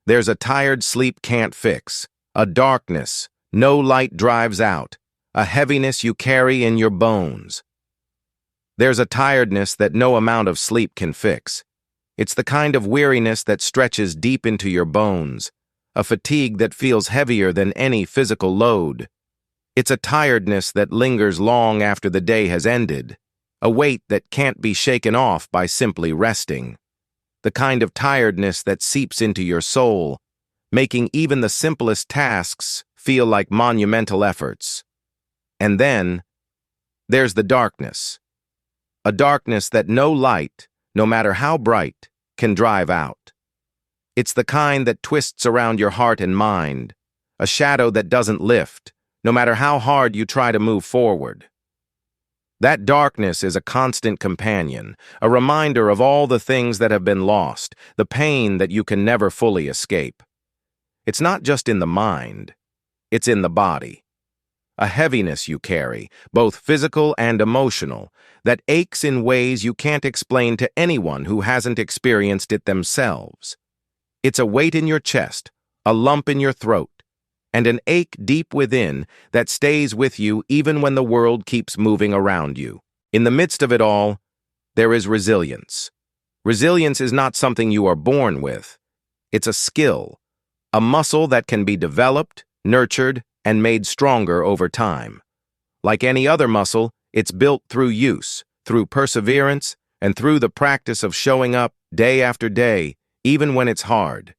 There's a tired sleep can't fix, a darkness no light drives out, a heaviness you carry in your bones. There's a tiredness that no amount of sleep can fix. It's the kind of weariness that stretches deep into your bones, a fatigue that feels heavier than any physical load. It's a tiredness that lingers long after the day has ended, a weight that can't be shaken off by simply resting. The kind of tiredness that seeps into your soul, making even the simplest tasks feel like monumental efforts. And then, there's the darkness. A darkness that no light, no matter how bright, can drive out. It's the kind that twists around your heart and mind, a shadow that doesn't lift, no matter how hard you try to move forward. That darkness is a constant companion, a reminder of all the things that have been lost, the pain that you can never fully escape. It's not just in the mind, it's in the body. A heaviness you carry, both physical and emotional, that aches in ways you can't explain to anyone who hasn't experienced it themselves. It's a weight in your chest, a lump in your throat, and an ache deep within that stays with you even when the world keeps moving around you. In the midst of it all, there is resilience. Resilience is not something you are born with. It's a skill, a muscle that can be developed, nurtured, and made stronger over time. Like any other muscle, it's built through use, through perseverance, and through the practice of showing up day after day, even when it's hard.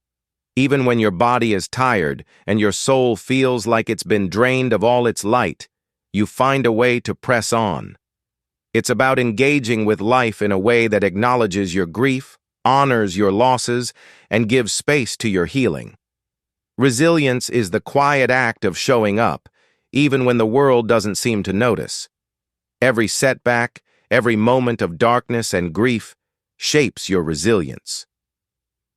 Even when your body is tired and your soul feels like it's been drained of all its light, you find a way to press on. It's about engaging with life in a way that acknowledges your grief, honors your losses, and gives space to your healing. Resilience is the quiet act of showing up, even when the world doesn't seem to notice. Every setback, every moment of darkness and grief shapes your resilience.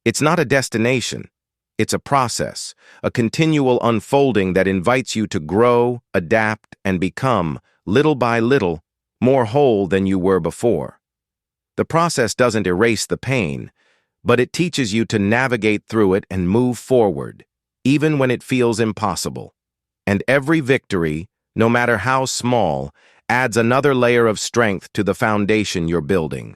It's not a destination. It's a process, a continual unfolding that invites you to grow, adapt, and become, little by little, more whole than you were before. The process doesn't erase the pain, but it teaches you to navigate through it and move forward, even when it feels impossible. And every victory, no matter how small, adds another layer of strength to the foundation you're building.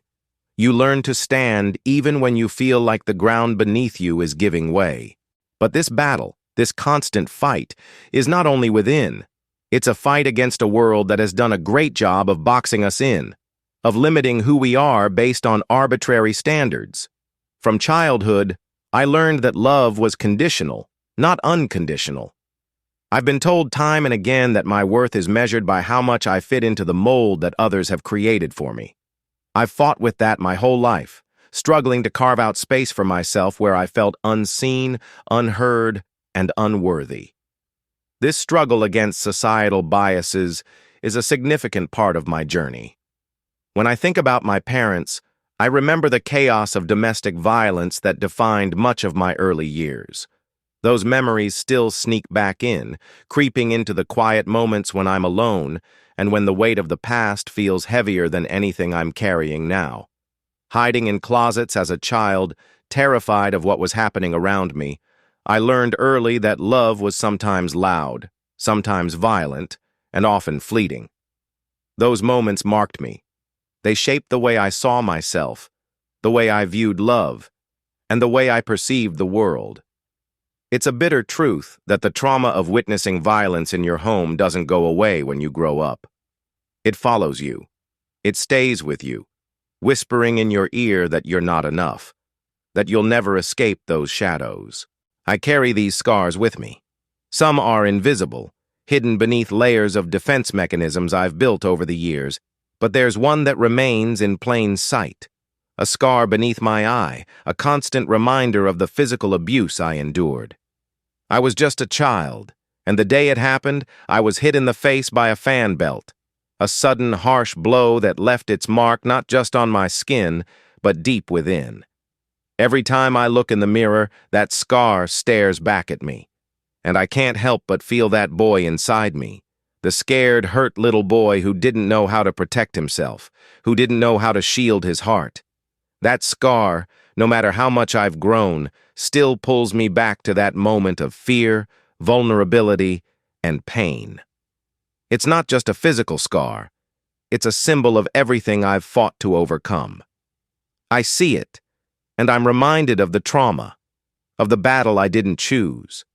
You learn to stand even when you feel like the ground beneath you is giving way. But this battle, this constant fight, is not only within. It's a fight against a world that has done a great job of boxing us in, of limiting who we are based on arbitrary standards. From childhood, I learned that love was conditional, not unconditional. I've been told time and again that my worth is measured by how much I fit into the mold that others have created for me. I've fought with that my whole life, struggling to carve out space for myself where I felt unseen, unheard, and unworthy. This struggle against societal biases is a significant part of my journey. When I think about my parents, I remember the chaos of domestic violence that defined much of my early years. Those memories still sneak back in, creeping into the quiet moments when I'm alone and when the weight of the past feels heavier than anything I'm carrying now. Hiding in closets as a child, terrified of what was happening around me, I learned early that love was sometimes loud, sometimes violent, and often fleeting. Those moments marked me. They shaped the way I saw myself, the way I viewed love, and the way I perceived the world. It's a bitter truth that the trauma of witnessing violence in your home doesn't go away when you grow up. It follows you. It stays with you, whispering in your ear that you're not enough, that you'll never escape those shadows. I carry these scars with me. Some are invisible, hidden beneath layers of defense mechanisms I've built over the years, but there's one that remains in plain sight. A scar beneath my eye, a constant reminder of the physical abuse I endured. I was just a child, and the day it happened, I was hit in the face by a fan belt, a sudden harsh blow that left its mark not just on my skin, but deep within. Every time I look in the mirror, that scar stares back at me, and I can't help but feel that boy inside me, the scared, hurt little boy who didn't know how to protect himself, who didn't know how to shield his heart. That scar, no matter how much I've grown, still pulls me back to that moment of fear, vulnerability, and pain. It's not just a physical scar. It's a symbol of everything I've fought to overcome. I see it, and I'm reminded of the trauma, of the battle I didn't choose,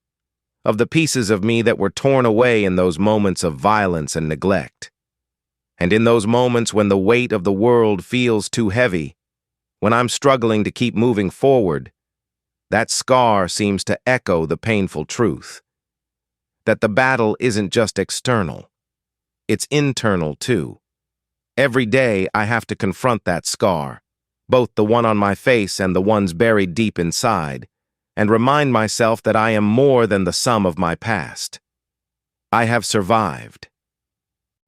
of the pieces of me that were torn away in those moments of violence and neglect. And in those moments when the weight of the world feels too heavy, when I'm struggling to keep moving forward, that scar seems to echo the painful truth. That the battle isn't just external, it's internal too. Every day I have to confront that scar, both the one on my face and the ones buried deep inside, and remind myself that I am more than the sum of my past. I have survived.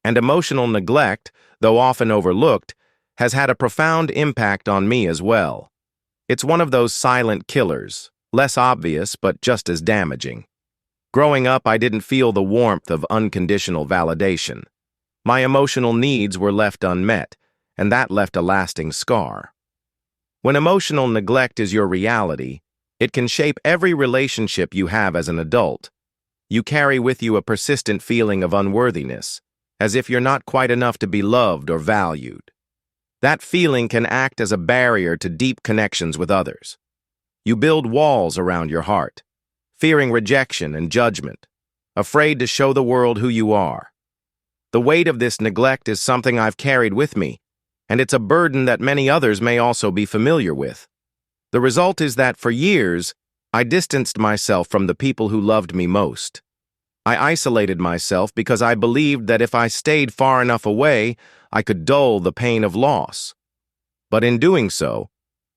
And emotional neglect, though often overlooked, has had a profound impact on me as well. It's one of those silent killers, less obvious but just as damaging. Growing up, I didn't feel the warmth of unconditional validation. My emotional needs were left unmet, and that left a lasting scar. When emotional neglect is your reality, it can shape every relationship you have as an adult. You carry with you a persistent feeling of unworthiness, as if you're not quite enough to be loved or valued. That feeling can act as a barrier to deep connections with others. You build walls around your heart, fearing rejection and judgment, afraid to show the world who you are. The weight of this neglect is something I've carried with me, and it's a burden that many others may also be familiar with. The result is that for years, I distanced myself from the people who loved me most. I isolated myself because I believed that if I stayed far enough away, I could dull the pain of loss. But in doing so,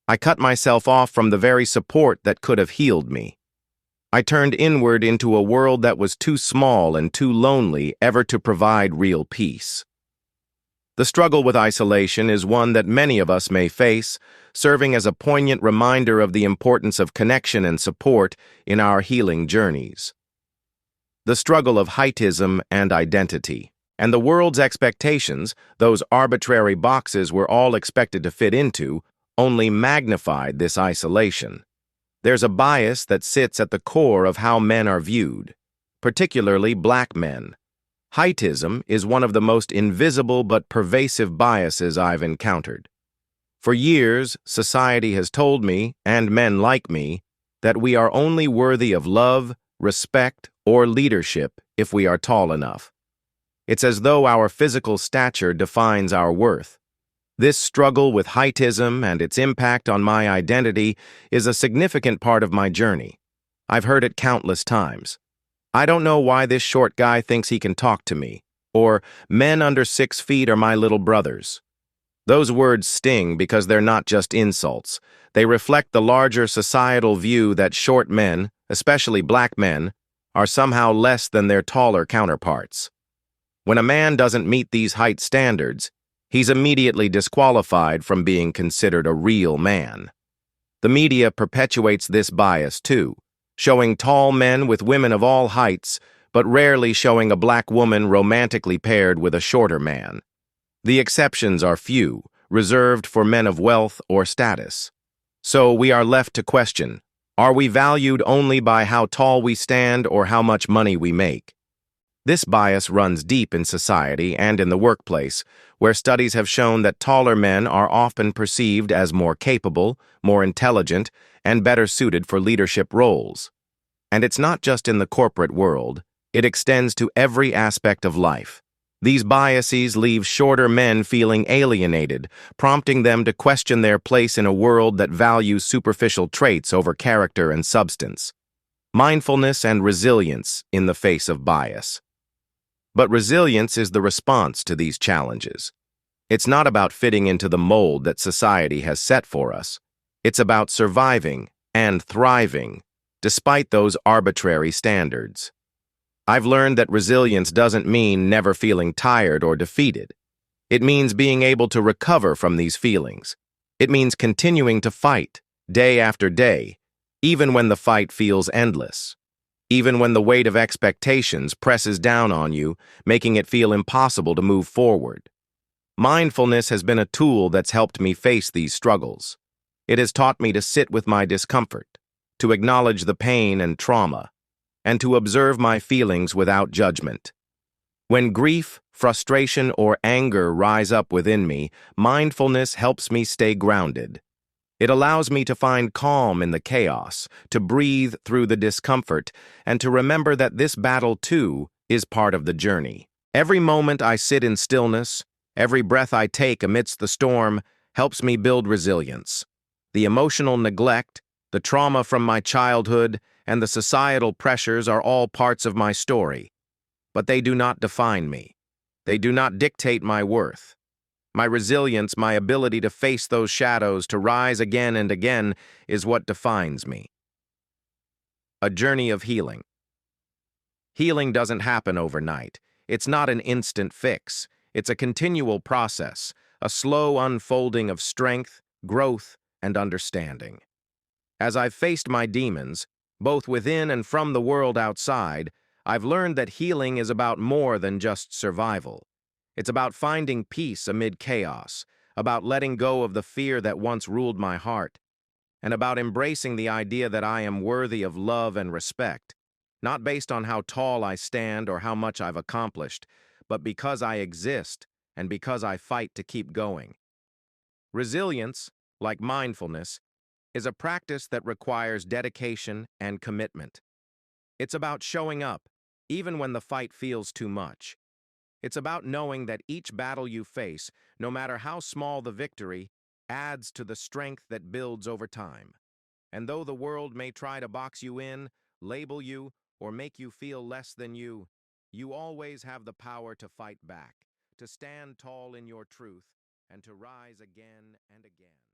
I cut myself off from the very support that could have healed me. I turned inward into a world that was too small and too lonely ever to provide real peace. The struggle with isolation is one that many of us may face, serving as a poignant reminder of the importance of connection and support in our healing journeys. The struggle of heightism and identity, and the world's expectations, those arbitrary boxes we're all expected to fit into, only magnified this isolation. There's a bias that sits at the core of how men are viewed, particularly black men. Heightism is one of the most invisible but pervasive biases I've encountered. For years, society has told me, and men like me, that we are only worthy of love, respect, or leadership if we are tall enough. It's as though our physical stature defines our worth. This struggle with heightism and its impact on my identity is a significant part of my journey. I've heard it countless times. I don't know why this short guy thinks he can talk to me, or men under 6 feet are my little brothers. Those words sting because they're not just insults. They reflect the larger societal view that short men, especially black men, are somehow less than their taller counterparts. When a man doesn't meet these height standards, he's immediately disqualified from being considered a real man. The media perpetuates this bias too, showing tall men with women of all heights, but rarely showing a black woman romantically paired with a shorter man. The exceptions are few, reserved for men of wealth or status. So we are left to question, are we valued only by how tall we stand or how much money we make? This bias runs deep in society and in the workplace, where studies have shown that taller men are often perceived as more capable, more intelligent, and better suited for leadership roles. And it's not just in the corporate world, it extends to every aspect of life. These biases leave shorter men feeling alienated, prompting them to question their place in a world that values superficial traits over character and substance. Mindfulness and resilience in the face of bias. But resilience is the response to these challenges. It's not about fitting into the mold that society has set for us. It's about surviving and thriving, despite those arbitrary standards. I've learned that resilience doesn't mean never feeling tired or defeated. It means being able to recover from these feelings. It means continuing to fight, day after day, even when the fight feels endless. Even when the weight of expectations presses down on you, making it feel impossible to move forward. Mindfulness has been a tool that's helped me face these struggles. It has taught me to sit with my discomfort, to acknowledge the pain and trauma, and to observe my feelings without judgment. When grief, frustration, or anger rise up within me, mindfulness helps me stay grounded. It allows me to find calm in the chaos, to breathe through the discomfort, and to remember that this battle, too, is part of the journey. Every moment I sit in stillness, every breath I take amidst the storm, helps me build resilience. The emotional neglect, the trauma from my childhood, and the societal pressures are all parts of my story. But they do not define me. They do not dictate my worth. My resilience, my ability to face those shadows, to rise again and again, is what defines me. A journey of healing. Healing doesn't happen overnight. It's not an instant fix. It's a continual process, a slow unfolding of strength, growth, and understanding. As I've faced my demons, both within and from the world outside, I've learned that healing is about more than just survival. It's about finding peace amid chaos, about letting go of the fear that once ruled my heart, and about embracing the idea that I am worthy of love and respect, not based on how tall I stand or how much I've accomplished, but because I exist and because I fight to keep going. Resilience, like mindfulness, is a practice that requires dedication and commitment. It's about showing up, even when the fight feels too much. It's about knowing that each battle you face, no matter how small the victory, adds to the strength that builds over time. And though the world may try to box you in, label you, or make you feel less than you, you always have the power to fight back, to stand tall in your truth, and to rise again and again.